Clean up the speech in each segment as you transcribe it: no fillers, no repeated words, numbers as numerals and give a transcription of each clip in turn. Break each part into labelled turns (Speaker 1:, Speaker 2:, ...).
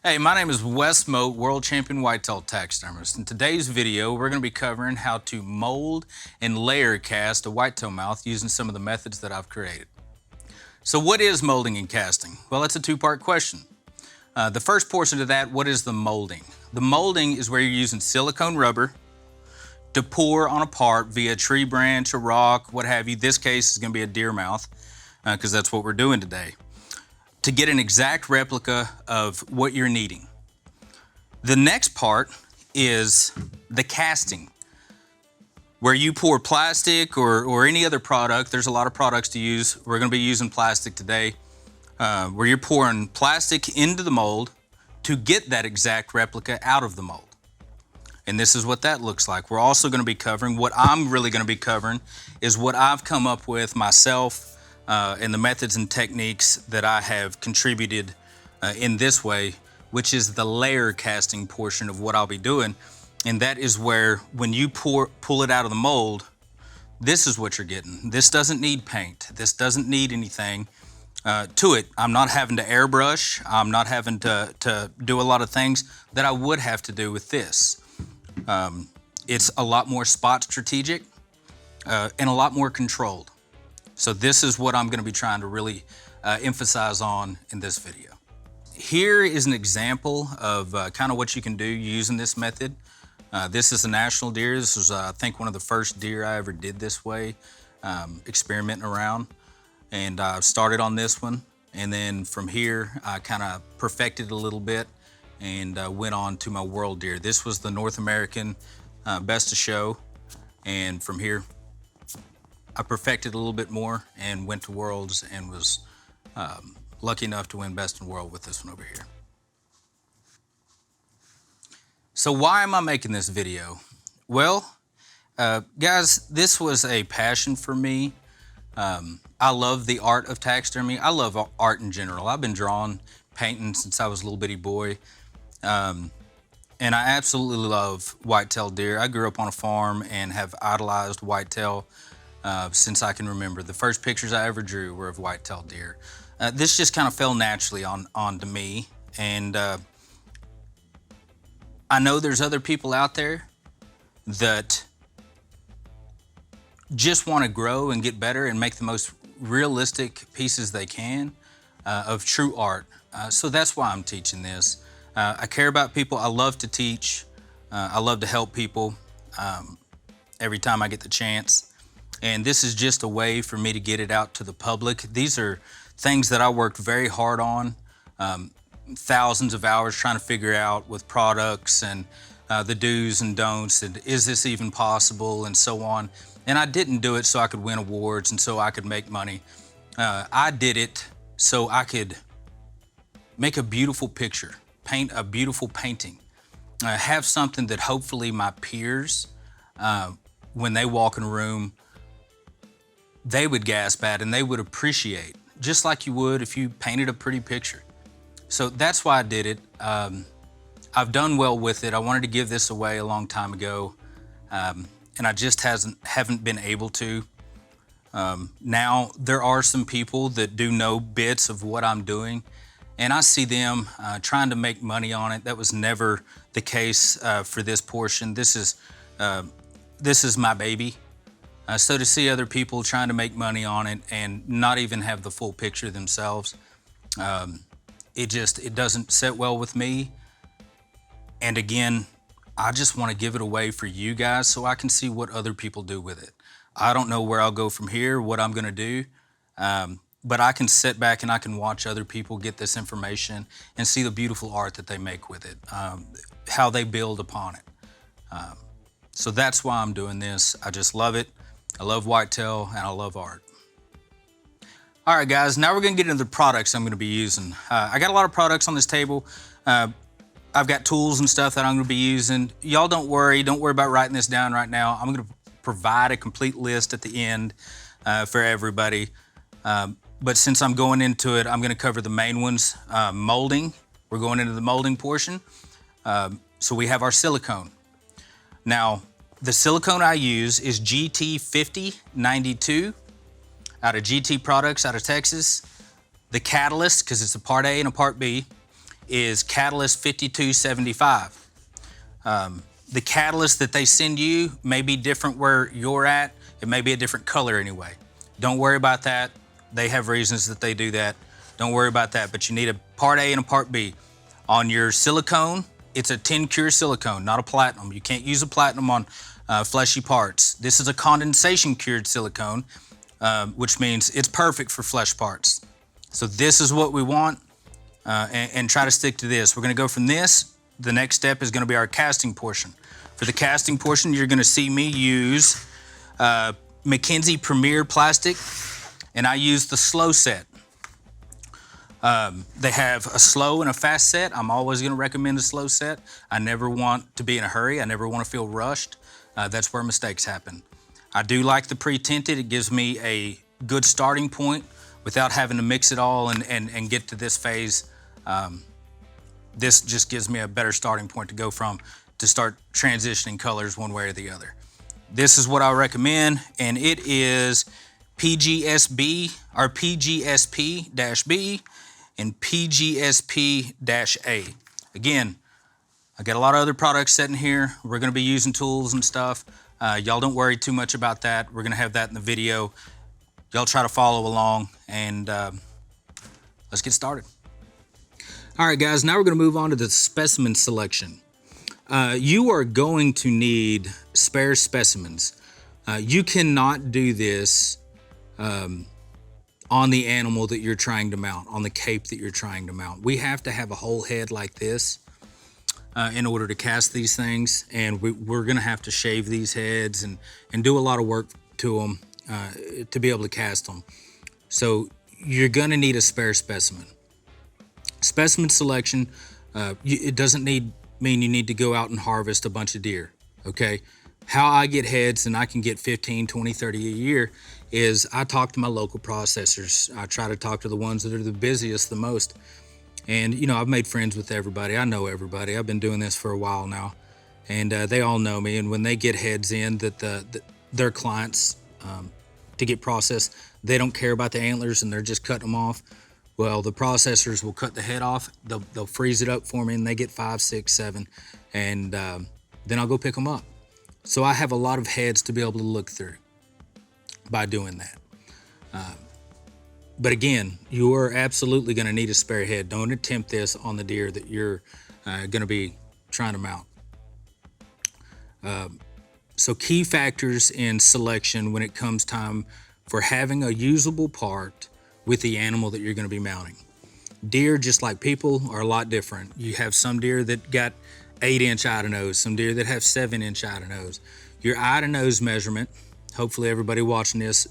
Speaker 1: Hey, my name is Wes Mote, World Champion Whitetail Taxidermist. In today's video, we're going to be covering how to mold and layer cast a whitetail mouth using some of the methods that I've created. So what is molding and casting? Well, it's a two-part question. The first portion of that, what is the molding? The molding is where you're using silicone rubber to pour on a part via a tree branch, a rock, what have you. This case is going to be a deer mouth because that's what we're doing today, to get an exact replica of what you're needing. The next part is the casting, where you pour plastic or any other product. There's a lot of products to use. We're going to be using plastic today, where you're pouring plastic into the mold to get that exact replica out of the mold. And this is what that looks like. We're also going to be covering, what I'm really going to be covering is what I've come up with myself, and the methods and techniques that I have contributed in this way, which is the layer casting portion of what I'll be doing. And that is where, when you pull it out of the mold, this is what you're getting. This doesn't need paint. This doesn't need anything to it. I'm not having to airbrush. I'm not having to do a lot of things that I would have to do with this. It's a lot more spot strategic and a lot more controlled. So this is what I'm going to be trying to really emphasize on in this video. Here is an example of kind of what you can do using this method. This is a national deer. This was, I think, one of the first deer I ever did this way, experimenting around. And I started on this one. And then from here, I kind of perfected a little bit and went on to my world deer. This was the North American best of show. And from here, I perfected a little bit more and went to Worlds and was lucky enough to win Best in World with this one over here. So why am I making this video? Well, guys, this was a passion for me. I love the art of taxidermy. I love art in general. I've been drawing, painting since I was a little bitty boy. And I absolutely love whitetail deer. I grew up on a farm and have idolized whitetail since I can remember. The first pictures I ever drew were of whitetail deer. This just kind of fell naturally onto me, and I know there's other people out there that just want to grow and get better and make the most realistic pieces they can of true art. So that's why I'm teaching this. I care about people. I love to teach. I love to help people every time I get the chance. And this is just a way for me to get it out to the public. These are things that I worked very hard on, thousands of hours trying to figure out with products and the do's and don'ts, and is this even possible, and so on. And I didn't do it so I could win awards and so I could make money. I did it so I could make a beautiful picture, paint a beautiful painting, have something that hopefully my peers, when they walk in a room, they would gasp at and they would appreciate, just like you would if you painted a pretty picture. So that's why I did it. I've done well with it. I wanted to give this away a long time ago, and I just haven't been able to. Now, there are some people that do know bits of what I'm doing, and I see them trying to make money on it. That was never the case for this portion. This is my baby. So to see other people trying to make money on it and not even have the full picture themselves, it doesn't sit well with me. And again, I just want to give it away for you guys so I can see what other people do with it. I don't know where I'll go from here, what I'm going to do, but I can sit back and I can watch other people get this information and see the beautiful art that they make with it, how they build upon it. So that's why I'm doing this. I just love it. I love whitetail and I love art. All right, guys, now we're gonna get into the products I'm gonna be using. I got a lot of products on this table. I've got tools and stuff that I'm gonna be using. Y'all don't worry about writing this down right now. I'm gonna provide a complete list at the end for everybody. But since I'm going into it, I'm gonna cover the main ones. Molding, we're going into the molding portion. So we have our silicone. Now, the silicone I use is GT5092 out of GT Products out of Texas. The catalyst, because it's a part A and a part B, is Catalyst 5275. The catalyst that they send you may be different where you're at. It may be a different color anyway. Don't worry about that. They have reasons that they do that. Don't worry about that, but you need a part A and a part B. On your silicone, it's a tin cure silicone, not a platinum. You can't use a platinum on fleshy parts. This is a condensation cured silicone, which means it's perfect for flesh parts. So this is what we want, and try to stick to this. We're gonna go from this. The next step is gonna be our casting portion. For the casting portion, you're gonna see me use McKenzie Premier plastic, and I use the slow set. They have a slow and a fast set. I'm always gonna recommend a slow set. I never want to be in a hurry. I never wanna feel rushed. That's where mistakes happen. I do like the pre-tinted. It gives me a good starting point without having to mix it all and get to this phase. This just gives me a better starting point to go from to start transitioning colors one way or the other. This is what I recommend, and it is PGSB or PGSP-B and PGSP-A. Again, I got a lot of other products sitting here. We're gonna be using tools and stuff. Y'all don't worry too much about that. We're gonna have that in the video. Y'all try to follow along, and let's get started. All right, guys, now we're gonna move on to the specimen selection. You are going to need spare specimens. You cannot do this on the animal that you're trying to mount, on the cape that you're trying to mount. We have to have a whole head like this in order to cast these things, and we're gonna have to shave these heads and do a lot of work to them to be able to cast them. So you're gonna need a spare specimen. Specimen selection, it doesn't mean you need to go out and harvest a bunch of deer, okay? How I get heads, and I can get 15, 20, 30 a year, is I talk to my local processors. I try to talk to the ones that are the busiest the most. And, you know, I've made friends with everybody. I know everybody. I've been doing this for a while now. And they all know me. And when they get heads in that their clients to get processed, they don't care about the antlers and they're just cutting them off. Well, the processors will cut the head off. They'll freeze it up for me, and they get 5, 6, 7. And then I'll go pick them up. So I have a lot of heads to be able to look through by doing that. But again, you are absolutely going to need a spare head. Don't attempt this on the deer that you're going to be trying to mount. So key factors in selection when it comes time for having a usable part with the animal that you're going to be mounting. Deer, just like people, are a lot different. You have some deer that got 8-inch eye to nose, some deer that have 7-inch eye to nose. Your eye to nose measurement, hopefully everybody watching this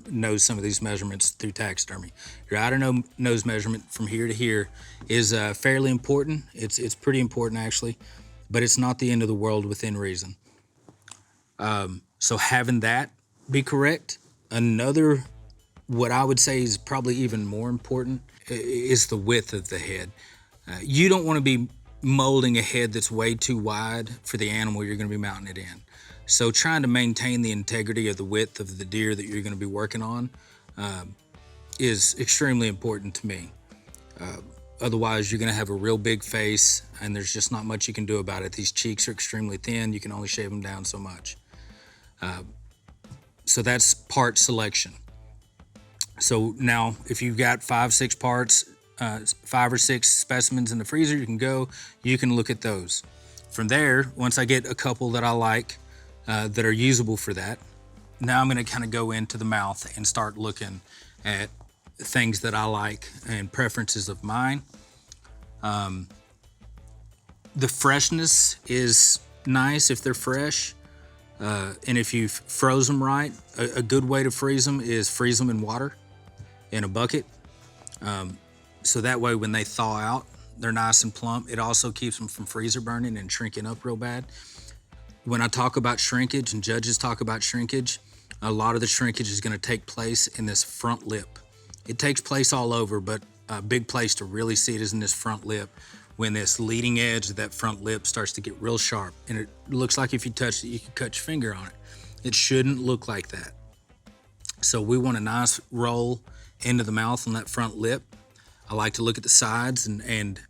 Speaker 1: knows some of these measurements through taxidermy. Your eye to nose measurement from here to here is fairly important. It's pretty important actually, but it's not the end of the world within reason. So having that be correct. Another, what I would say is probably even more important, is the width of the head. You don't want to be molding a head that's way too wide for the animal you're going to be mounting it in. So trying to maintain the integrity of the width of the deer that you're going to be working on is extremely important to me. Otherwise, you're going to have a real big face, and there's just not much you can do about it. These cheeks are extremely thin. You can only shave them down so much. So that's part selection. So now, if you've got 5, 6 parts, 5 or 6 specimens in the freezer, you can look at those. From there, once I get a couple that I like that are usable for that, now I'm going to kind of go into the mouth and start looking at things that I like and preferences of mine. The freshness is nice if they're fresh. And if you've froze them right, a good way to freeze them is freeze them in water in a bucket. So that way when they thaw out, they're nice and plump. It also keeps them from freezer burning and shrinking up real bad. When I talk about shrinkage and judges talk about shrinkage, a lot of the shrinkage is going to take place in this front lip. It takes place all over, but a big place to really see it is in this front lip. When this leading edge of that front lip starts to get real sharp, and it looks like if you touched it, you could cut your finger on it. It shouldn't look like that. So we want a nice roll into the mouth on that front lip. I like to look at the sides and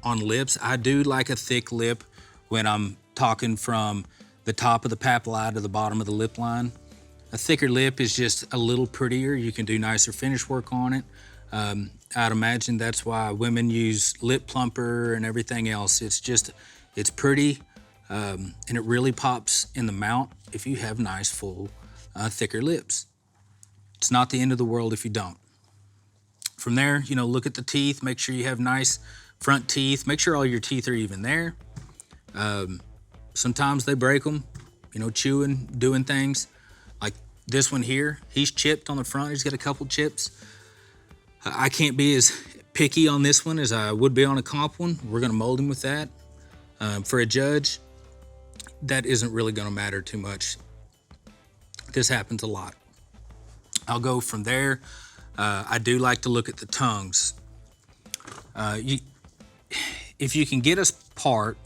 Speaker 1: on lips. I do like a thick lip when I'm talking from the top of the papillae to the bottom of the lip line. A thicker lip is just a little prettier. You can do nicer finish work on it. I'd imagine that's why women use lip plumper and everything else. It's pretty, and it really pops in the mount if you have nice, full, thicker lips. It's not the end of the world if you don't. From there, look at the teeth, make sure you have nice front teeth, make sure all your teeth are even there. Sometimes they break them, chewing, doing things. Like this one here, he's chipped on the front, he's got a couple chips. I can't be as picky on this one as I would be on a comp one. We're gonna mold him with that. For a judge, that isn't really gonna matter too much. This happens a lot. I'll go from there. I do like to look at the tongues. If you can get a part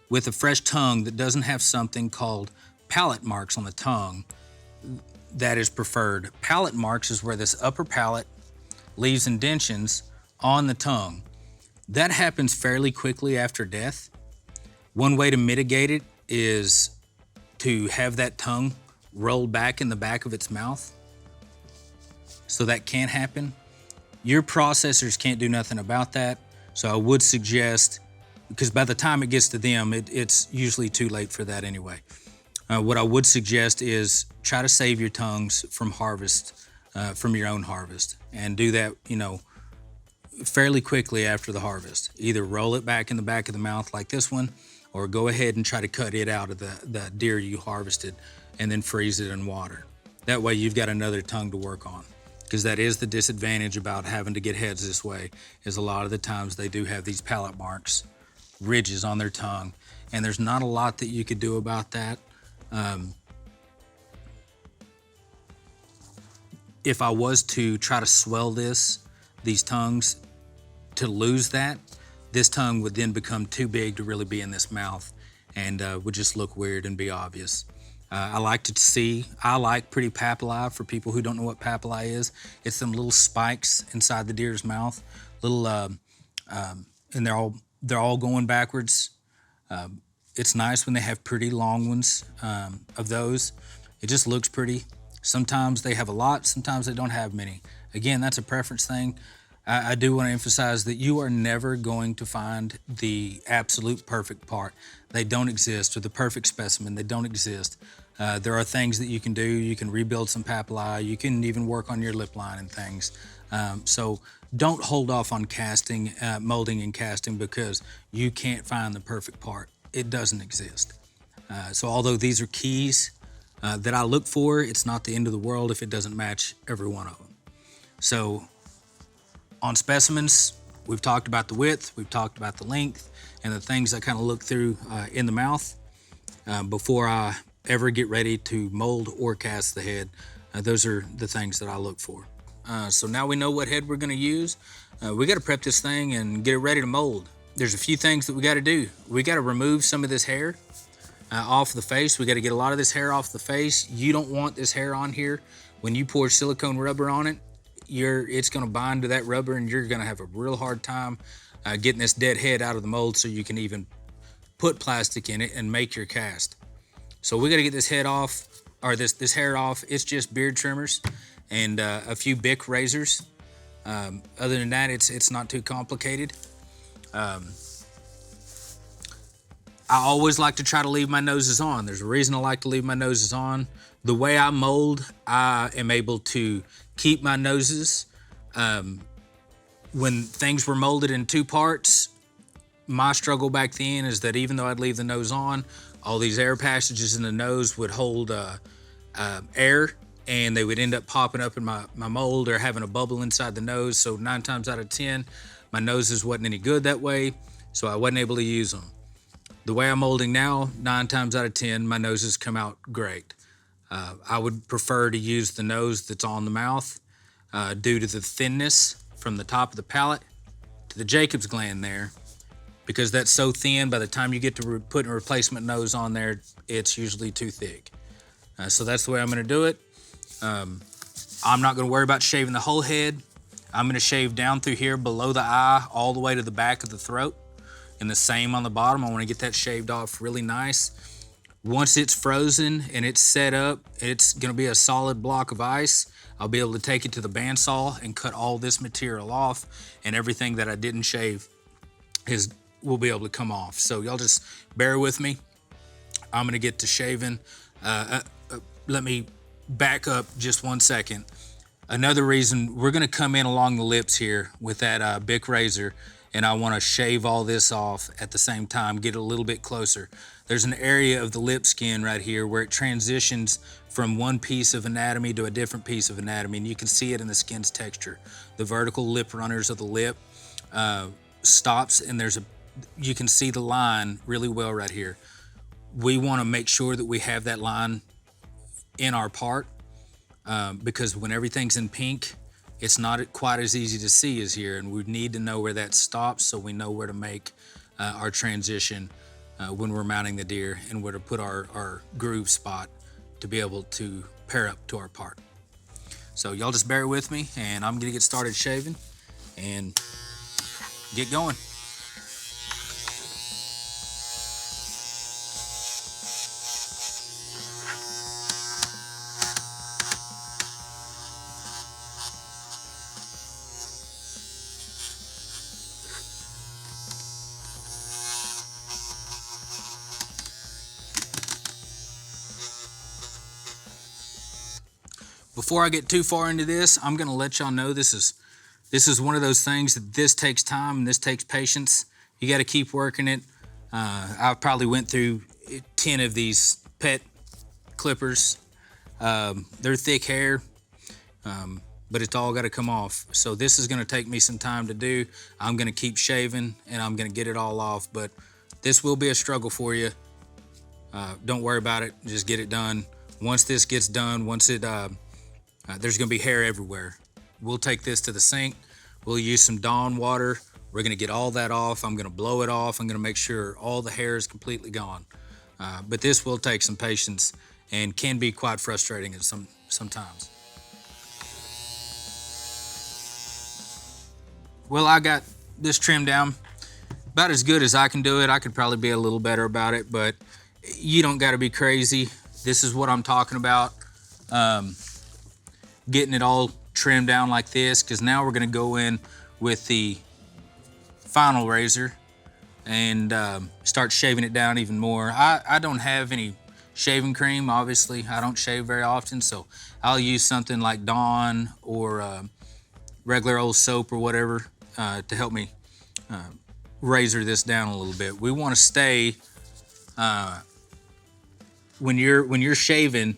Speaker 1: with a fresh tongue that doesn't have something called palate marks on the tongue, that is preferred. Palate marks is where this upper palate leaves indentions on the tongue. That happens fairly quickly after death. One way to mitigate it is to have that tongue rolled back in the back of its mouth. So that can't happen. Your processors can't do nothing about that. So I would suggest, because by the time it gets to them, it's usually too late for that anyway. What I would suggest is try to save your tongues from harvest, from your own harvest, and do that, fairly quickly after the harvest. Either roll it back in the back of the mouth like this one, or go ahead and try to cut it out of the deer you harvested and then freeze it in water. That way you've got another tongue to work on. Because that is the disadvantage about having to get heads this way, is a lot of the times they do have these palate marks, ridges on their tongue, and there's not a lot that you could do about that. If I was to try to swell these tongues to lose that, this tongue would then become too big to really be in this mouth and would just look weird and be obvious. I like pretty papillae. For people who don't know what papillae is, it's them little spikes inside the deer's mouth, and they're all going backwards. It's nice when they have pretty long ones of those. It just looks pretty. Sometimes they have a lot, sometimes they don't have many. Again, that's a preference thing. I do want to emphasize that you are never going to find the absolute perfect part. They don't exist, or the perfect specimen. They don't exist. There are things that you can do. You can rebuild some papillae. You can even work on your lip line and things. So don't hold off on casting, molding and casting, because you can't find the perfect part. It doesn't exist. So although these are keys that I look for, it's not the end of the world if it doesn't match every one of them. So on specimens, we've talked about the width, we've talked about the length, and the things I kind of look through in the mouth before I ever get ready to mold or cast the head. Those are the things that I look for. So now we know what head we're gonna use. We gotta prep this thing and get it ready to mold. There's a few things that we gotta do. We gotta remove some of this hair off the face. We gotta get a lot of this hair off the face. You don't want this hair on here. When you pour silicone rubber on it, it's gonna bind to that rubber, and you're gonna have a real hard time getting this dead head out of the mold so you can even put plastic in it and make your cast. So we gotta get this head off, or this hair off. It's just beard trimmers and a few Bic razors. Other than that, it's not too complicated. I always like to try to leave my noses on. There's a reason I like to leave my noses on. The way I mold, I am able to keep my noses. When things were molded in two parts, my struggle back then is that even though I'd leave the nose on, all these air passages in the nose would hold air, and they would end up popping up in my mold or having a bubble inside the nose. So 9 times out of 10, my noses wasn't any good that way, so I wasn't able to use them. The way I'm molding now, 9 times out of 10, my noses come out great. I would prefer to use the nose that's on the mouth due to the thinness from the top of the palate to the Jacob's gland there. Because that's so thin, by the time you get to put a replacement nose on there, it's usually too thick. So that's the way I'm gonna do it. I'm not gonna worry about shaving the whole head. I'm going to shave down through here below the eye all the way to the back of the throat, and the same on the bottom. I want to get that shaved off really nice. Once it's frozen and it's set up, it's going to be a solid block of ice. I'll be able to take it to the bandsaw and cut all this material off, and everything that I didn't shave will be able to come off. So y'all just bear with me. I'm going to get to shaving. Let me back up just 1 second. Another reason, we're going to come in along the lips here with that Bic razor, and I want to shave all this off at the same time, get a little bit closer. There's an area of the lip skin right here where it transitions from one piece of anatomy to a different piece of anatomy, and you can see it in the skin's texture. The vertical lip runners of the lip stops, and you can see the line really well right here. We want to make sure that we have that line in our part, because when everything's in pink, it's not quite as easy to see as here, and we need to know where that stops so we know where to make our transition when we're mounting the deer, and where to put our groove spot to be able to pair up to our part. So y'all just bear with me, and I'm gonna get started shaving and get going. Before I get too far into this, I'm gonna let y'all know this is one of those things that this takes time and this takes patience. You gotta keep working it. I probably went through 10 of these pet clippers. They're thick hair, but it's all gotta come off. So this is gonna take me some time to do. I'm gonna keep shaving and I'm gonna get it all off, but this will be a struggle for you. Don't worry about it, just get it done. Once this gets done, there's gonna be hair everywhere. We'll take this to the sink. We'll use some Dawn water. We're gonna get all that off. I'm gonna blow it off. I'm gonna make sure all the hair is completely gone. But this will take some patience and can be quite frustrating at sometimes. Well, I got this trimmed down about as good as I can do it. I could probably be a little better about it, but you don't gotta be crazy. This is what I'm talking about. Getting it all trimmed down like this, because now we're gonna go in with the final razor and start shaving it down even more. I don't have any shaving cream, obviously. I don't shave very often, so I'll use something like Dawn or regular old soap or whatever to help me razor this down a little bit. We wanna stay, when you're shaving,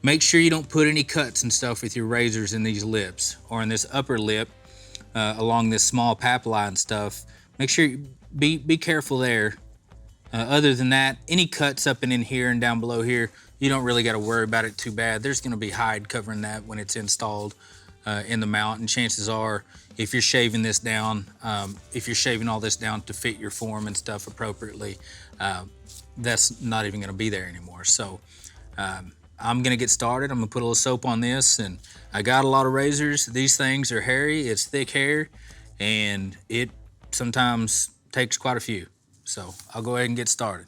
Speaker 1: make sure you don't put any cuts and stuff with your razors in these lips or in this upper lip along this small papilla and stuff. Make sure you be careful there. Other than that, any cuts up and in here and down below here, you don't really got to worry about it too bad. There's going to be hide covering that when it's installed in the mount, and chances are, if you're shaving this down, if you're shaving all this down to fit your form and stuff appropriately, that's not even going to be there anymore. So I'm gonna get started. I'm gonna put a little soap on this, and I got a lot of razors. These things are hairy, it's thick hair, and it sometimes takes quite a few. So I'll go ahead and get started.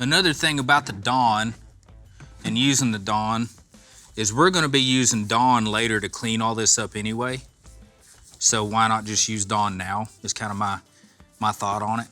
Speaker 1: Another thing about the Dawn and using the Dawn is we're gonna be using Dawn later to clean all this up anyway. So why not just use Dawn now? Is kind of my thought on it.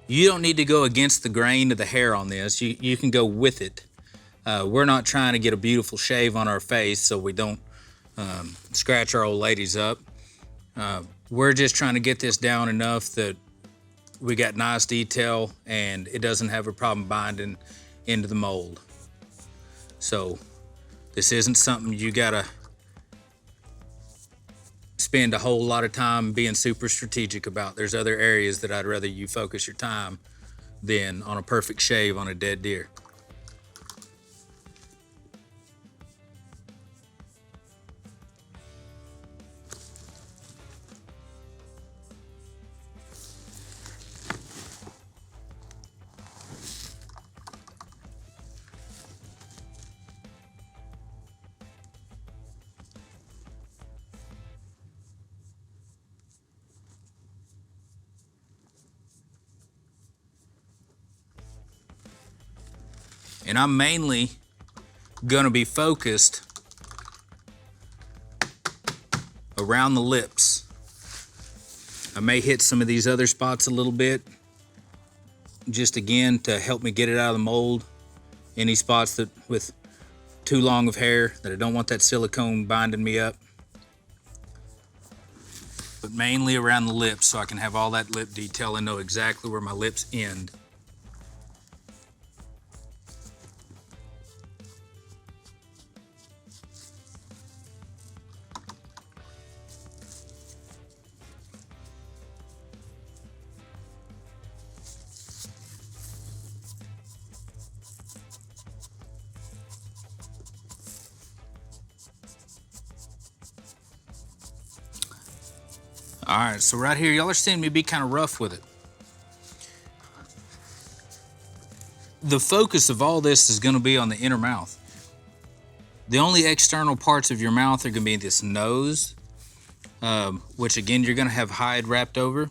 Speaker 1: You don't need to go against the grain of the hair on this. You can go with it. We're not trying to get a beautiful shave on our face so we don't scratch our old ladies up. We're just trying to get this down enough that we got nice detail and it doesn't have a problem binding into the mold. So this isn't something you gotta spend a whole lot of time being super strategic about. There's other areas that I'd rather you focus your time than on a perfect shave on a dead deer. And I'm mainly gonna be focused around the lips. I may hit some of these other spots a little bit, just again to help me get it out of the mold. Any spots that with too long of hair that I don't want that silicone binding me up. But mainly around the lips so I can have all that lip detail and know exactly where my lips end. All right, so right here, y'all are seeing me be kind of rough with it. The focus of all this is gonna be on the inner mouth. The only external parts of your mouth are gonna be this nose, which again, you're gonna have hide wrapped over,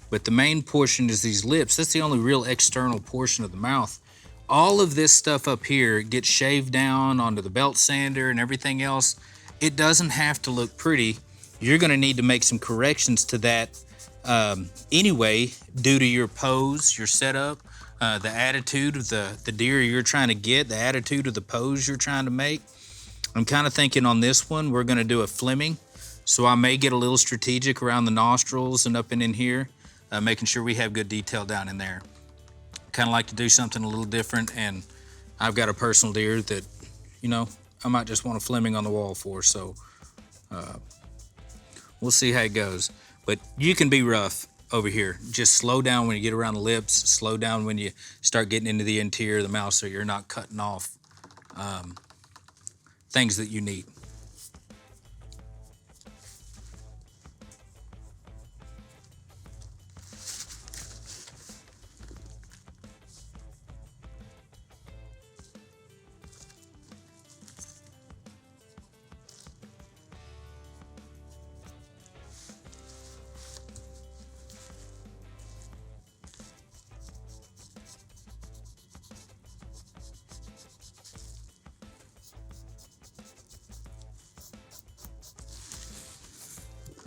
Speaker 1: but the main portion is these lips. That's the only real external portion of the mouth. All of this stuff up here gets shaved down onto the belt sander and everything else. It doesn't have to look pretty. You're gonna need to make some corrections to that anyway, due to your pose, your setup, the attitude of the deer you're trying to get, the attitude of the pose you're trying to make. I'm kind of thinking on this one, we're gonna do a Fleming. So I may get a little strategic around the nostrils and up and in here, making sure we have good detail down in there. Kind of like to do something a little different, and I've got a personal deer that, you know, I might just want a Fleming on the wall for, so we'll see how it goes. But you can be rough over here. Just slow down when you get around the lips, slow down when you start getting into the interior of the mouth so you're not cutting off things that you need.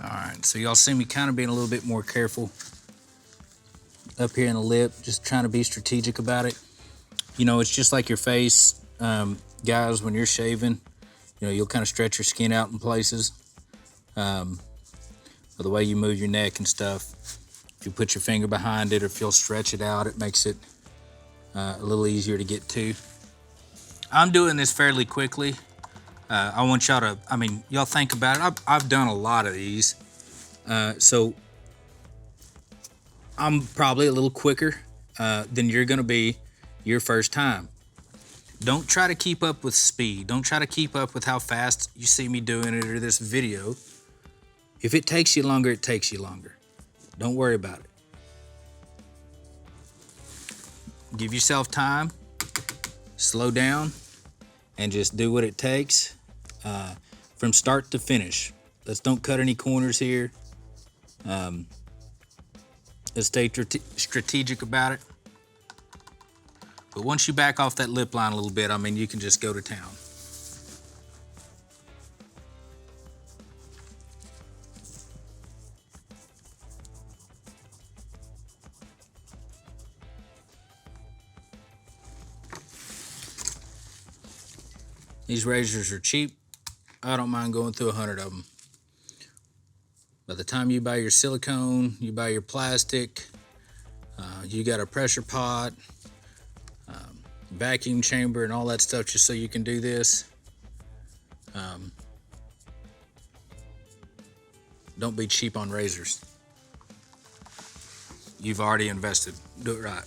Speaker 1: All right, so y'all see me kind of being a little bit more careful up here in the lip, just trying to be strategic about it. You know, it's just like your face, guys, when you're shaving, you know, you'll kind of stretch your skin out in places. Or the way you move your neck and stuff. If you put your finger behind it or if you'll stretch it out, it makes it a little easier to get to. I'm doing this fairly quickly. I want y'all to, I mean, y'all think about it. I've done a lot of these. So I'm probably a little quicker than you're gonna be your first time. Don't try to keep up with speed. Don't try to keep up with how fast you see me doing it or this video. If it takes you longer, it takes you longer. Don't worry about it. Give yourself time, slow down, and just do what it takes from start to finish. Let's don't cut any corners here. Let's stay strategic about it. But once you back off that lip line a little bit, I mean, you can just go to town. These razors are cheap. I don't mind going through 100 of them. By the time you buy your silicone, you buy your plastic, you got a pressure pot, vacuum chamber, and all that stuff just so you can do this. Don't be cheap on razors. You've already invested. Do it right.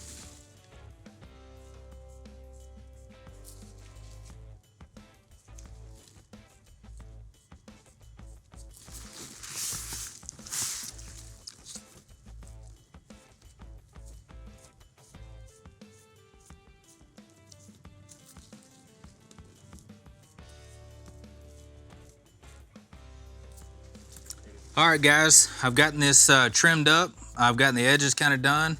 Speaker 1: All right, guys, I've gotten this trimmed up. I've gotten the edges kind of done.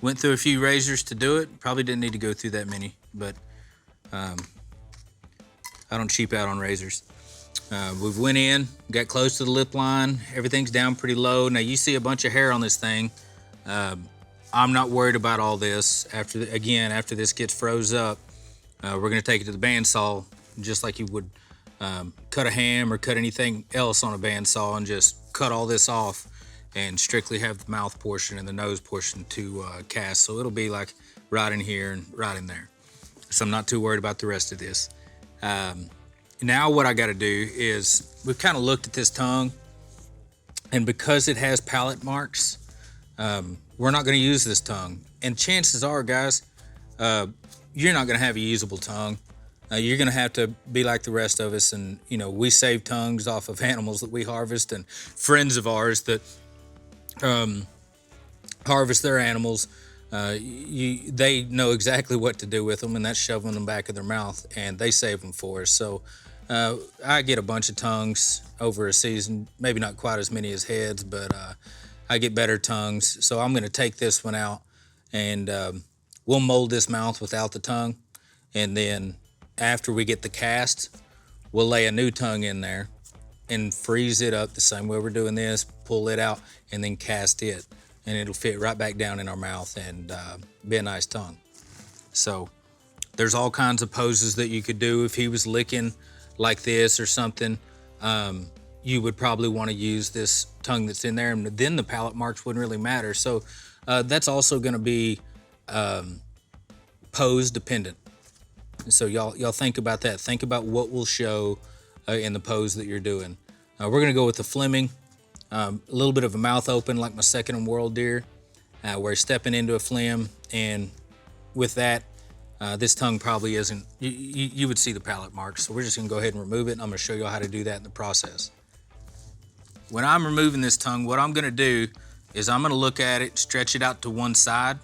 Speaker 1: Went through a few razors to do it. Probably didn't need to go through that many, but I don't cheap out on razors. We've went in, got close to the lip line. Everything's down pretty low. Now you see a bunch of hair on this thing. I'm not worried about all this. After this gets froze up, we're gonna take it to the bandsaw, just like you would cut a ham or cut anything else on a bandsaw, and just cut all this off and strictly have the mouth portion and the nose portion to cast. So it'll be like right in here and right in there. So I'm not too worried about the rest of this. Now what I got to do is, we've kind of looked at this tongue, and because it has palate marks, we're not going to use this tongue. And chances are, guys, you're not going to have a usable tongue. You're going to have to be like the rest of us, and we save tongues off of animals that we harvest, and friends of ours that harvest their animals. They know exactly what to do with them, and that's shoving them back in their mouth, and they save them for us. So I get a bunch of tongues over a season, maybe not quite as many as heads, but I get better tongues. So I'm going to take this one out, and we'll mold this mouth without the tongue, and then after we get the cast, we'll lay a new tongue in there and freeze it up the same way we're doing this, pull it out, and then cast it, and it'll fit right back down in our mouth and be a nice tongue. So there's all kinds of poses that you could do. If he was licking like this or something, you would probably want to use this tongue that's in there, and then the palate marks wouldn't really matter. So that's also going to be pose dependent. So y'all think about that. Think about what will show in the pose that you're doing. We're going to go with the Fleming. A little bit of a mouth open like my second in world deer. We're stepping into a phlegm, and with that, this tongue probably isn't, you would see the palate marks. So we're just going to go ahead and remove it, and I'm going to show you how to do that in the process. When I'm removing this tongue, what I'm going to do is I'm going to look at it, stretch it out to one side.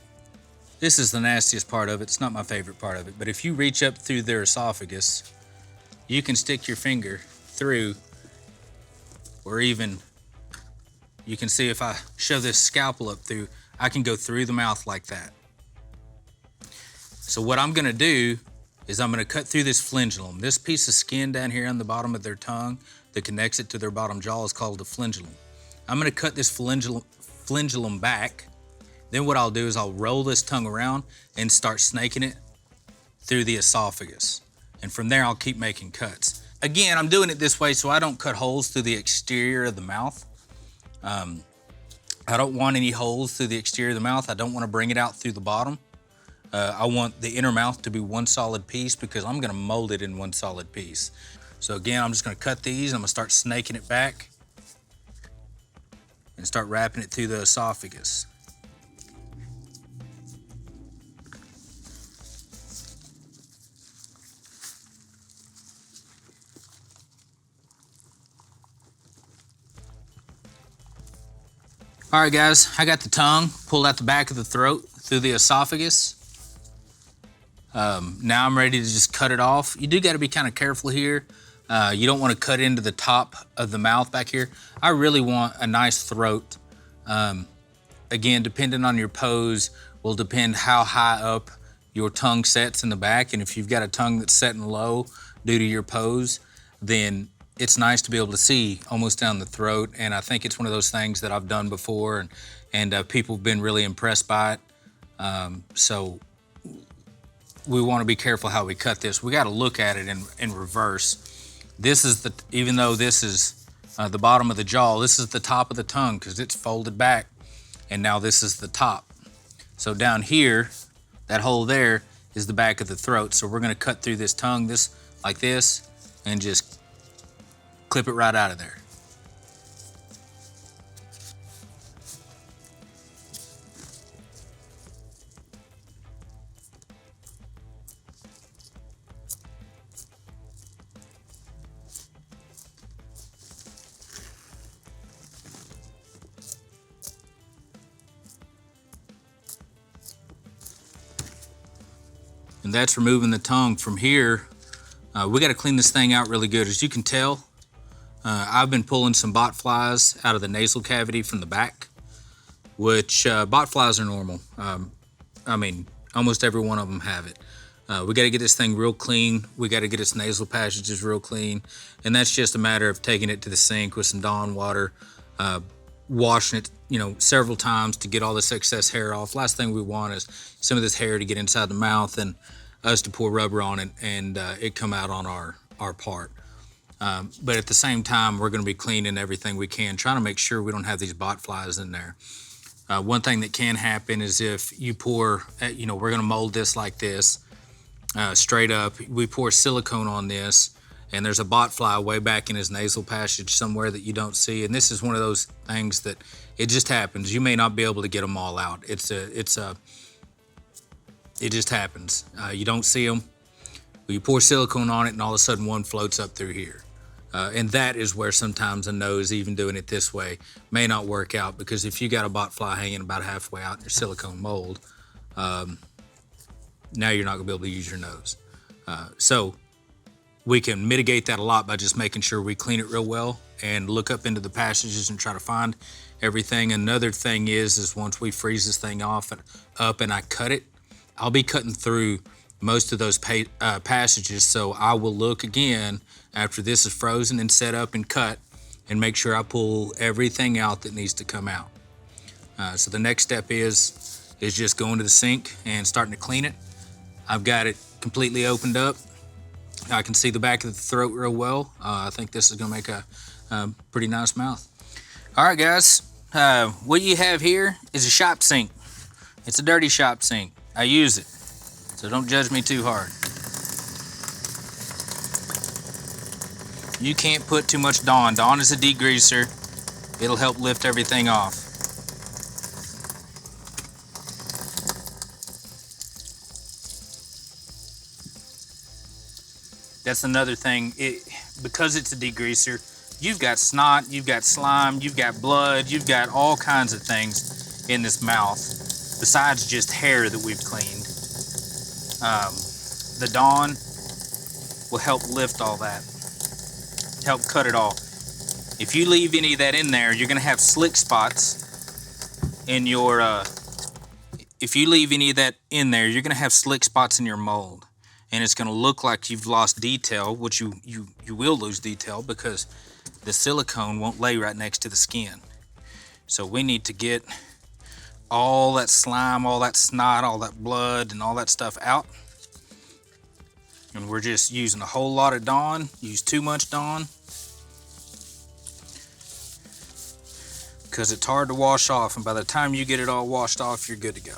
Speaker 1: This is the nastiest part of it. It's not my favorite part of it, but if you reach up through their esophagus, you can stick your finger through, or even you can see if I shove this scalpel up through, I can go through the mouth like that. So what I'm gonna do is I'm gonna cut through this flagellum. This piece of skin down here on the bottom of their tongue that connects it to their bottom jaw is called the flagellum. I'm gonna cut this flagellum back. Then what I'll do is I'll roll this tongue around and start snaking it through the esophagus. And from there, I'll keep making cuts. Again, I'm doing it this way so I don't cut holes through the exterior of the mouth. I don't want any holes through the exterior of the mouth. I don't want to bring it out through the bottom. I want the inner mouth to be one solid piece, because I'm gonna mold it in one solid piece. So again, I'm just gonna cut these, and I'm gonna start snaking it back and start wrapping it through the esophagus. All right, guys, I got the tongue pulled out the back of the throat through the esophagus. Now I'm ready to just cut it off. You do got to be kind of careful here. You don't want to cut into the top of the mouth back here. I really want a nice throat. Again, depending on your pose will depend how high up your tongue sets in the back. And if you've got a tongue that's setting low due to your pose, then it's nice to be able to see almost down the throat. And I think it's one of those things that I've done before, and people have been really impressed by it. So we want to be careful how we cut this. We got to look at it in reverse. This is the, even though this is the bottom of the jaw, this is the top of the tongue because it's folded back, and now this is the top. So down here, that hole there is the back of the throat. So we're going to cut through this tongue like this and just clip it right out of there. And that's removing the tongue. From here, we got to clean this thing out really good. As you can tell, I've been pulling some bot flies out of the nasal cavity from the back, which bot flies are normal. I mean, almost every one of them have it. We got to get this thing real clean. We got to get its nasal passages real clean. And that's just a matter of taking it to the sink with some Dawn water, washing it, several times to get all this excess hair off. Last thing we want is some of this hair to get inside the mouth and us to pour rubber on it and it come out on our part. But at the same time, we're going to be cleaning everything we can, trying to make sure we don't have these bot flies in there. One thing that can happen is if you pour, we're going to mold this like this, straight up. We pour silicone on this, and there's a bot fly way back in his nasal passage somewhere that you don't see. And this is one of those things that it just happens. You may not be able to get them all out. It just happens. You don't see them. You pour silicone on it, and all of a sudden one floats up through here. And that is where sometimes a nose, even doing it this way, may not work out, because if you got a bot fly hanging about halfway out in your silicone mold, now you're not gonna be able to use your nose. So we can mitigate that a lot by just making sure we clean it real well and look up into the passages and try to find everything. Another thing is once we freeze this thing off up and I cut it, I'll be cutting through most of those passages. So I will look again after this is frozen and set up and cut and make sure I pull everything out that needs to come out. So the next step is just going to the sink and starting to clean it. I've got it completely opened up. I can see the back of the throat real well. I think this is gonna make a pretty nice mouth. All right, guys, what you have here is a shop sink. It's a dirty shop sink. I use it, so don't judge me too hard. You can't put too much Dawn. Dawn is a degreaser. It'll help lift everything off. That's another thing. Because it's a degreaser, you've got snot, you've got slime, you've got blood, you've got all kinds of things in this mouth besides just hair that we've cleaned. The Dawn will help lift all that, help cut it off. If you leave any of that in there, you're gonna have slick spots in your, if you leave any of that in there, you're gonna have slick spots in your mold. And it's gonna look like you've lost detail, which you will lose detail because the silicone won't lay right next to the skin. So we need to get all that slime, all that snot, all that blood, and all that stuff out. And we're just using a whole lot of Dawn. Use too much Dawn, because it's hard to wash off, and by the time you get it all washed off, you're good to go.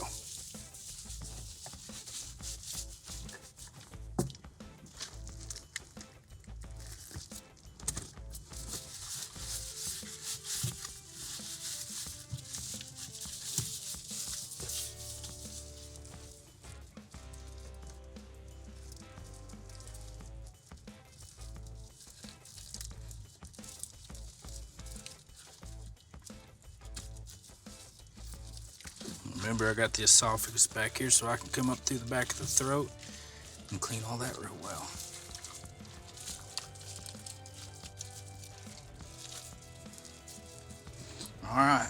Speaker 1: Remember, I got the esophagus back here, so I can come up through the back of the throat and clean all that real well. All right.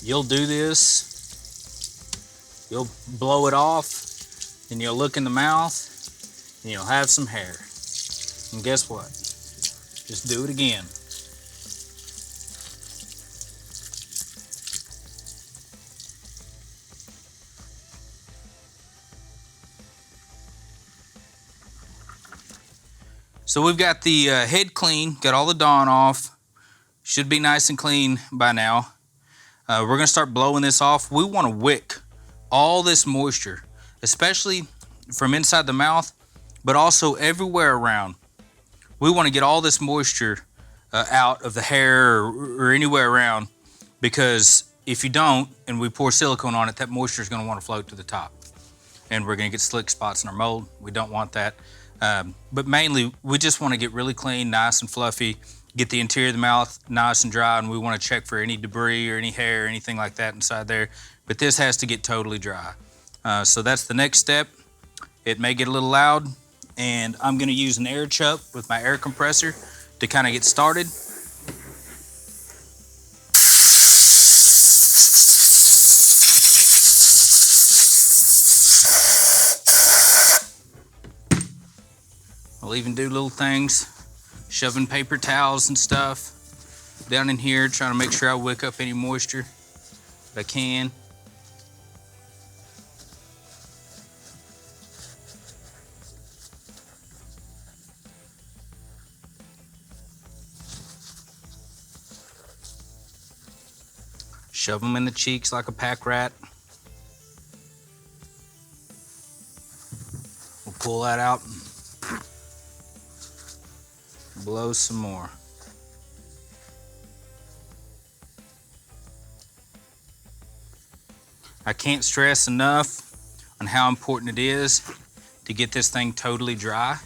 Speaker 1: You'll do this, you'll blow it off, and you'll look in the mouth, and you'll have some hair. And guess what? Just do it again. So we've got the head clean, got all the dawn off. Should be nice and clean by now. We're gonna start blowing this off. We wanna wick all this moisture, especially from inside the mouth, but also everywhere around. We wanna get all this moisture out of the hair or anywhere around, because if you don't, and we pour silicone on it, that moisture is gonna wanna float to the top. And we're gonna get slick spots in our mold. We don't want that. But mainly, we just wanna get really clean, nice and fluffy, get the interior of the mouth nice and dry, and we wanna check for any debris or any hair or anything like that inside there. But this has to get totally dry. So that's the next step. It may get a little loud, and I'm gonna use an air chuck with my air compressor to kind of get started. I'll even do little things, shoving paper towels and stuff down in here, trying to make sure I wick up any moisture that I can. Shove them in the cheeks like a pack rat. We'll pull that out. Blow some more. I can't stress enough on how important it is to get this thing totally dry.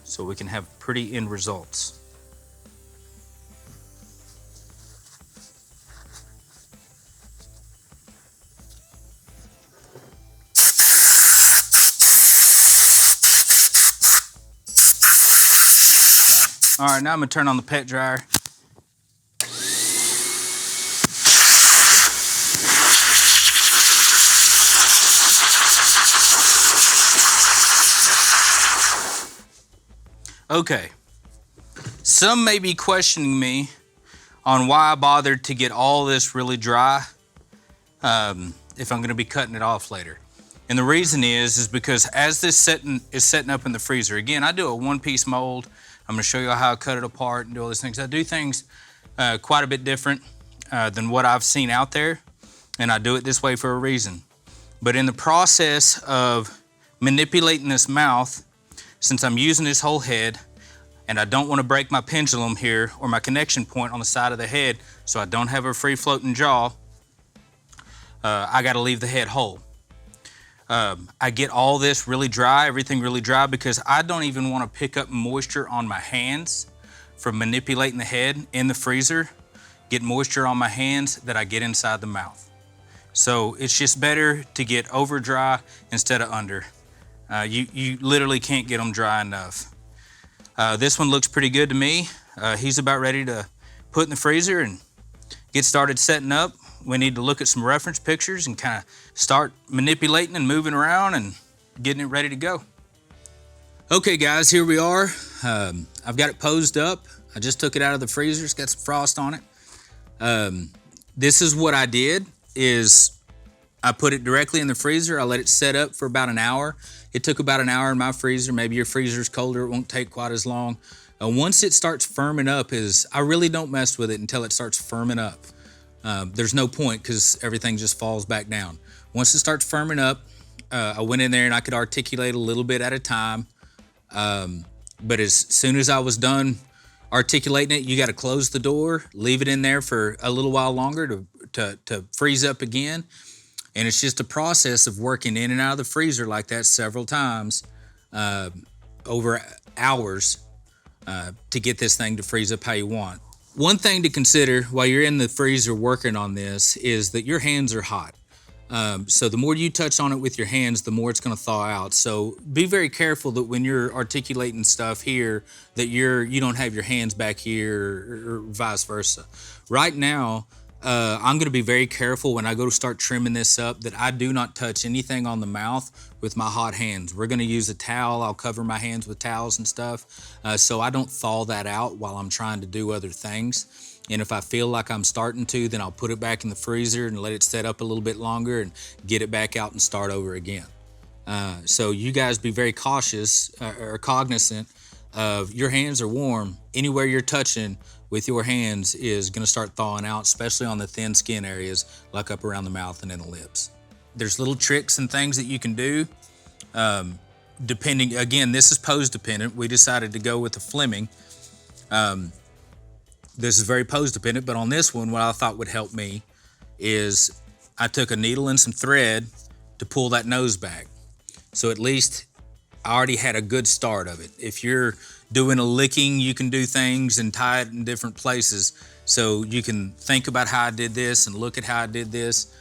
Speaker 1: So we can have pretty end results. All right, now I'm gonna turn on the pet dryer. Okay, some may be questioning me on why I bothered to get all this really dry if I'm gonna be cutting it off later. And the reason is because as this is setting up in the freezer, again, I do a one-piece mold. I'm gonna show you how I cut it apart and do all these things. I do things quite a bit different than what I've seen out there, and I do it this way for a reason. But in the process of manipulating this mouth, since I'm using this whole head, and I don't wanna break my pendulum here or my connection point on the side of the head so I don't have a free floating jaw, I gotta leave the head whole. I get all this really dry, everything really dry, because I don't even want to pick up moisture on my hands from manipulating the head in the freezer, get moisture on my hands that I get inside the mouth. So it's just better to get over dry instead of under. You literally can't get them dry enough. This one looks pretty good to me. He's about ready to put in the freezer and get started setting up. We need to look at some reference pictures and kind of start manipulating and moving around and getting it ready to go. Okay guys, here we are. I've got it posed up. I just took it out of the freezer. It's got some frost on it. This is what I did, is I put it directly in the freezer. I let it set up for about an hour. It took about an hour in my freezer. Maybe your freezer's colder, it won't take quite as long. Once it starts firming up, I really don't mess with it until it starts firming up. There's no point because everything just falls back down. Once it starts firming up, I went in there and I could articulate a little bit at a time. But as soon as I was done articulating it, you got to close the door, leave it in there for a little while longer to freeze up again. And it's just a process of working in and out of the freezer like that several times over hours to get this thing to freeze up how you want. One thing to consider while you're in the freezer working on this is that your hands are hot. So the more you touch on it with your hands, the more it's going to thaw out. So be very careful that when you're articulating stuff here, that you don't have your hands back here or vice versa. Right now, I'm going to be very careful when I go to start trimming this up that I do not touch anything on the mouth with my hot hands. We're going to use a towel. I'll cover my hands with towels and stuff so I don't thaw that out while I'm trying to do other things. And if I feel like I'm starting to, then I'll put it back in the freezer and let it set up a little bit longer and get it back out and start over again. So you guys be very cautious or cognizant of your hands are warm. Anywhere you're touching with your hands is going to start thawing out, especially on the thin skin areas like up around the mouth and in the lips. There's little tricks and things that you can do. Depending, again, this is pose dependent. We decided to go with the Fleming. This is very pose dependent, but on this one, what I thought would help me is I took a needle and some thread to pull that nose back. So at least I already had a good start of it. If you're doing a licking, you can do things and tie it in different places. So you can think about how I did this and look at how I did this.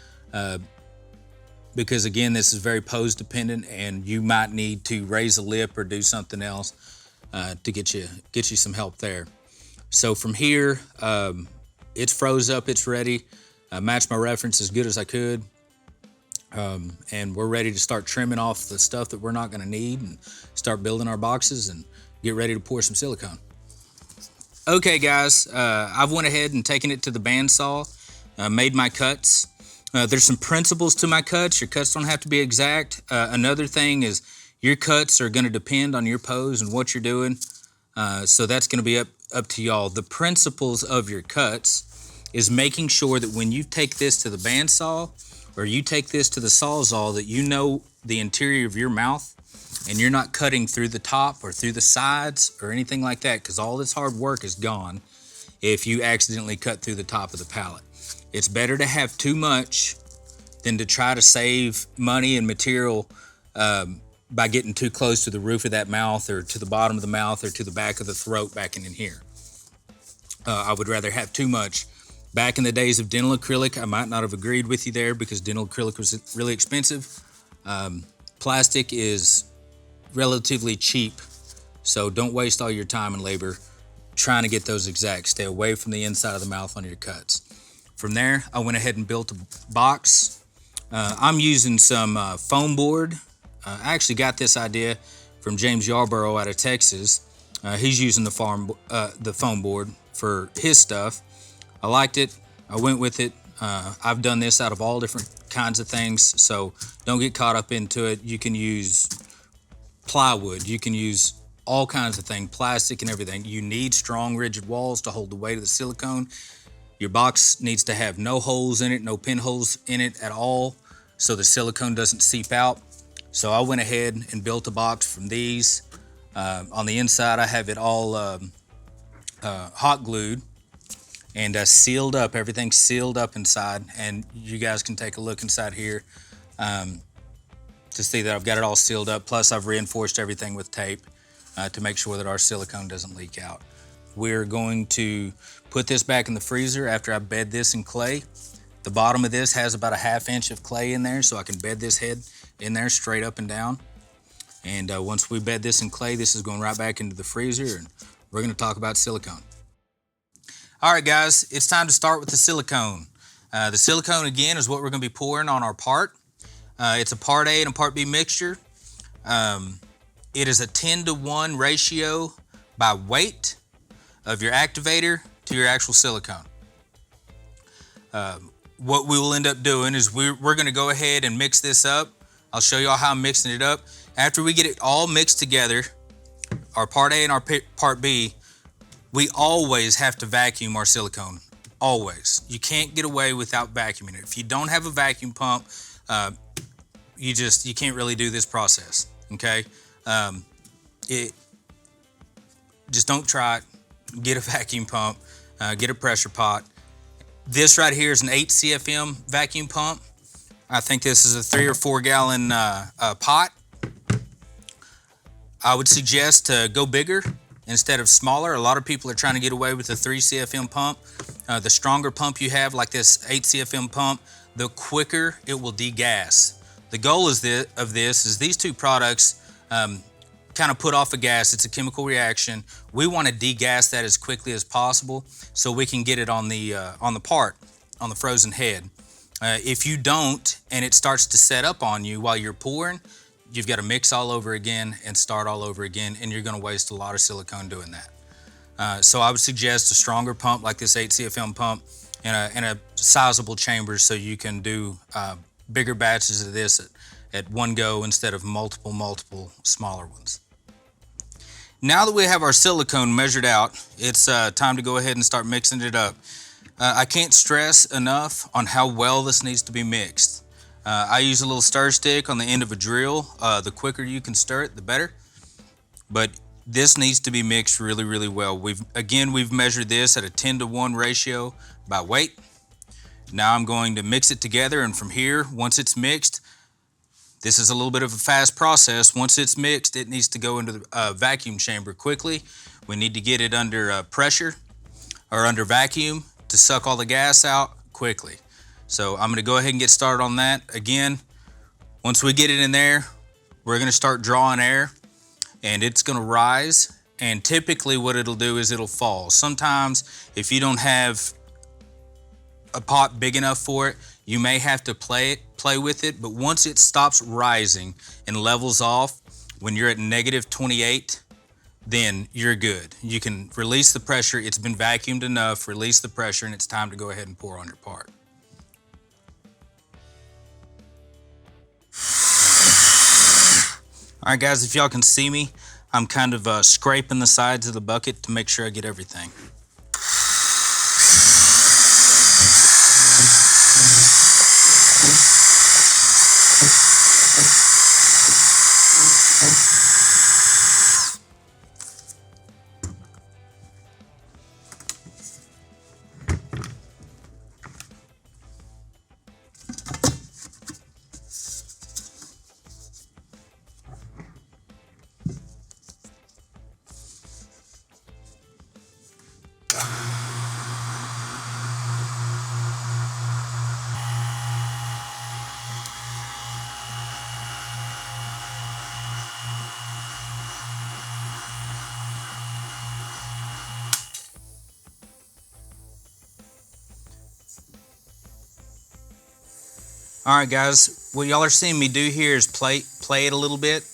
Speaker 1: Because again, this is very pose dependent and you might need to raise a lip or do something else to get you some help there. So from here, it's froze up, it's ready. I matched my reference as good as I could. And we're ready to start trimming off the stuff that we're not gonna need and start building our boxes and get ready to pour some silicone. Okay guys, I've went ahead and taken it to the bandsaw, made my cuts. There's some principles to my cuts. Your cuts don't have to be exact. Another thing is your cuts are gonna depend on your pose and what you're doing. So that's gonna be up to y'all. The principles of your cuts is making sure that when you take this to the bandsaw or you take this to the sawzall that you know the interior of your mouth and you're not cutting through the top or through the sides or anything like that, because all this hard work is gone if you accidentally cut through the top of the palate. It's better to have too much than to try to save money and material by getting too close to the roof of that mouth or to the bottom of the mouth or to the back of the throat back in here. I would rather have too much. Back in the days of dental acrylic, I might not have agreed with you there because dental acrylic was really expensive. Plastic is relatively cheap, so don't waste all your time and labor trying to get those exact. Stay away from the inside of the mouth on your cuts. From there, I went ahead and built a box. I'm using some foam board. I actually got this idea from James Yarborough out of Texas. He's using the foam board for his stuff. I liked it. I went with it. I've done this out of all different kinds of things, so don't get caught up into it. You can use plywood. You can use all kinds of things, plastic and everything. You need strong, rigid walls to hold the weight of the silicone. Your box needs to have no holes in it, no pinholes in it at all, so the silicone doesn't seep out. So I went ahead and built a box from these. On the inside, I have it all hot glued and sealed up. Everything's sealed up inside, and you guys can take a look inside here to see that I've got it all sealed up. Plus, I've reinforced everything with tape to make sure that our silicone doesn't leak out. We're going to put this back in the freezer after I bed this in clay. The bottom of this has about a 1/2 inch of clay in there, so I can bed this head in there straight up and down. And once we bed this in clay, this is going right back into the freezer, and we're going to talk about silicone. All right, guys, it's time to start with the silicone. The silicone, again, is what we're going to be pouring on our part. It's a part A and a part B mixture. It is a 10-to-1 ratio by weight of your activator to your actual silicone. What we will end up doing is we're going to go ahead and mix this up. I'll show you all how I'm mixing it up. After we get it all mixed together, our part A and our part B, we always have to vacuum our silicone. Always. You can't get away without vacuuming it. If you don't have a vacuum pump, you can't really do this process. Okay? Just don't try it. Get a vacuum pump. Get a pressure pot. This right here is an 8 CFM vacuum pump. I think this is a 3 or 4 gallon pot. I would suggest to go bigger instead of smaller. A lot of people are trying to get away with the 3 CFM pump. The stronger pump you have, like this 8 CFM pump, the quicker it will degas. The goal of this is these two products kind of put off a gas. It's a chemical reaction. We want to degas that as quickly as possible so we can get it on the part, on the frozen head. If you don't and it starts to set up on you while you're pouring, you've got to mix all over again and start all over again, and you're going to waste a lot of silicone doing that. So I would suggest a stronger pump like this 8 CFM pump and a sizable chamber so you can do bigger batches of this at one go instead of multiple smaller ones. Now that we have our silicone measured out, it's time to go ahead and start mixing it up. I can't stress enough on how well this needs to be mixed. I use a little stir stick on the end of a drill. The quicker you can stir it, the better. But this needs to be mixed really well. We've measured this at a 10-to-1 ratio by weight. Now I'm going to mix it together, and from here, once it's mixed, this is a little bit of a fast process. Once it's mixed, it needs to go into the vacuum chamber quickly. We need to get it under pressure or under vacuum to suck all the gas out quickly. So I'm gonna go ahead and get started on that. Again, once we get it in there, we're gonna start drawing air and it's gonna rise. And typically what it'll do is it'll fall. Sometimes if you don't have a pot big enough for it, you may have to play with it, but once it stops rising and levels off, when you're at -28, then you're good. You can release the pressure. It's been vacuumed enough, release the pressure, and it's time to go ahead and pour on your part. All right, guys, if y'all can see me, I'm kind of scraping the sides of the bucket to make sure I get everything. All right, guys, what y'all are seeing me do here is play it a little bit.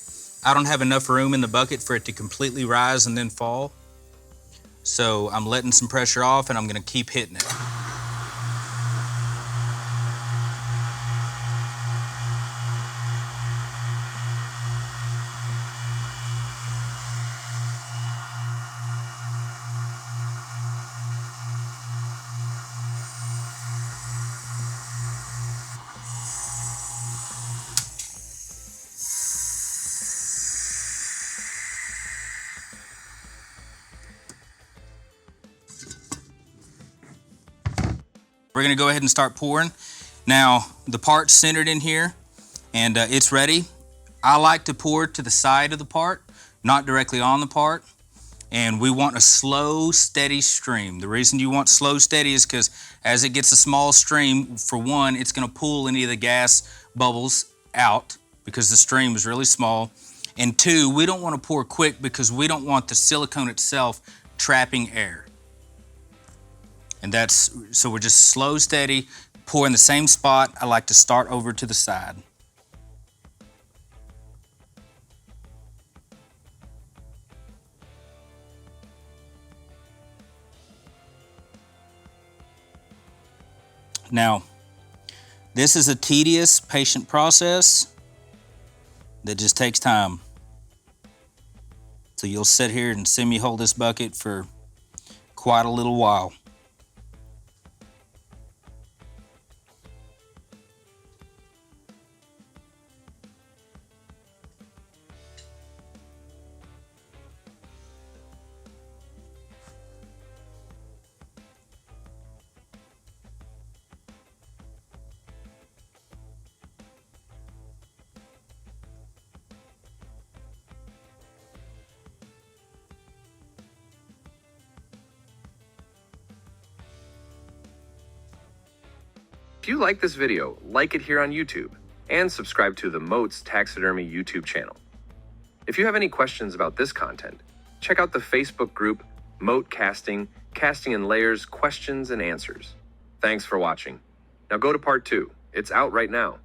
Speaker 1: I don't have enough room in the bucket for it to completely rise and then fall. So I'm letting some pressure off and I'm gonna keep hitting it. We're gonna go ahead and start pouring. Now, the part's centered in here and it's ready. I like to pour to the side of the part, not directly on the part. And we want a slow, steady stream. The reason you want slow, steady is because as it gets a small stream, for one, it's gonna pull any of the gas bubbles out because the stream is really small. And two, we don't wanna pour quick because we don't want the silicone itself trapping air. And so we're just slow, steady, pour in the same spot. I like to start over to the side. Now, this is a tedious, patient process that just takes time. So you'll sit here and see me hold this bucket for quite a little while.
Speaker 2: If you like this video, like it here on YouTube, and subscribe to the Mote's Taxidermy YouTube channel. If you have any questions about this content, check out the Facebook group Mote-Casting, Casting in Layers Questions and Answers. Thanks for watching. Now go to part 2. It's out right now.